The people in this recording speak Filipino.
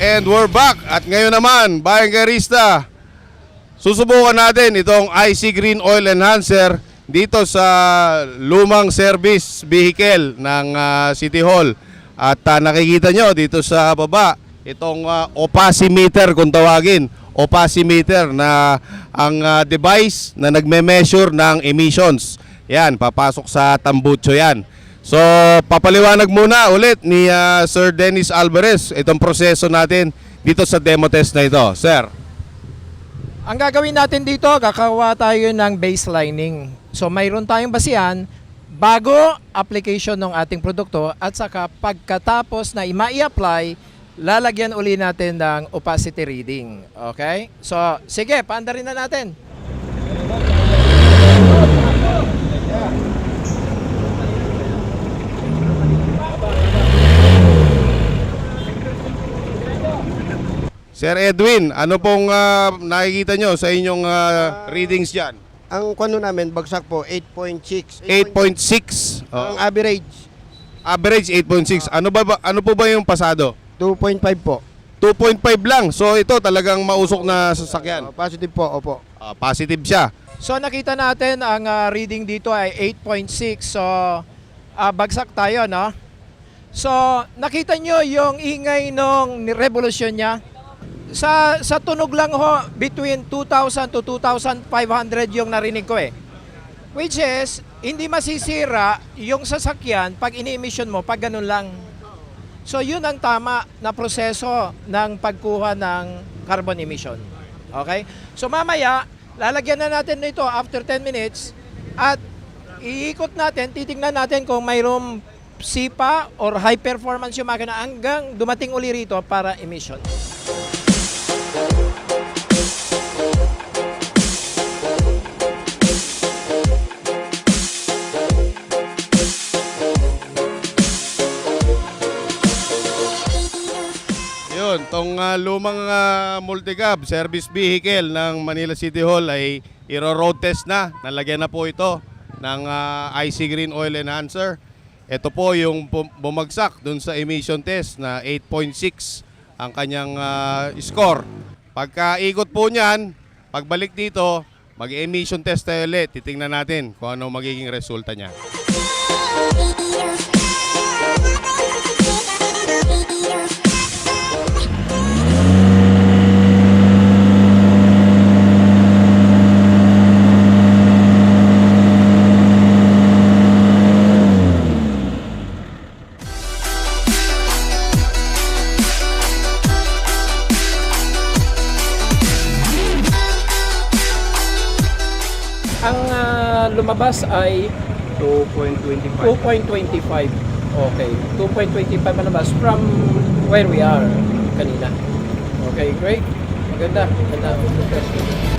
And we're back. At ngayon naman, Bayangkarista, susubukan natin itong IC Green Oil Enhancer dito sa lumang service vehicle ng City Hall. At nakikita nyo dito sa baba, itong opasimeter kung tawagin. Opasimeter na ang device na nagme-measure ng emissions. Yan, papasok sa tambucho yan. So, papaliwanag muna ulit ni Sir Dennis Alvarez itong proseso natin dito sa demo test na ito. Sir. Ang gagawin natin dito, kakawa tayo ng baselining. So, mayroon tayong basihan bago application ng ating produkto at saka pagkatapos na i-apply, lalagyan uli natin ng opacity reading. Okay? So, sige, paandarin na natin. Sir Edwin, ano pong nakikita nyo sa inyong readings dyan? Ang kwano namin, bagsak po, 8.6. 8.6. Ang average, Average 8.6. Ano po ba yung pasado? 2.5 po. 2.5 lang. So ito talagang mausok na sasakyan. Positive po, opo. Positive siya. So, nakita natin ang reading dito ay 8.6. So, bagsak tayo, no? So, nakita nyo yung ingay ng revolusyon niya? Sa tunog lang ho, between 2,000 to 2,500 yung narinig ko eh. Which is, hindi masisira yung sasakyan pag ini-emission mo, pag ganun lang. So, yun ang tama na proseso ng pagkuha ng carbon emission. Okay? So, mamaya, lalagyan na natin nito after 10 minutes at iikot natin, titingnan natin kung mayroong sipa or high performance yung makina hanggang dumating uli rito para emission. Yun, tong lumang multicab service vehicle ng Manila City Hall ay i-road test na. Nalagyan na po ito ng IC Green Oil Enhancer. Ito po yung bumagsak dun sa emission test na 8.6 ang kanyang score. Pagka ikot po niyan, pagbalik dito, mag-emission test tayo ulit. Titingnan natin kung ano magiging resulta niya. Ang lumabas ay 2.25. 2.25. Okay, 2.25 ang lumabas from where we are kanina. Okay, great. Maganda. Maganda.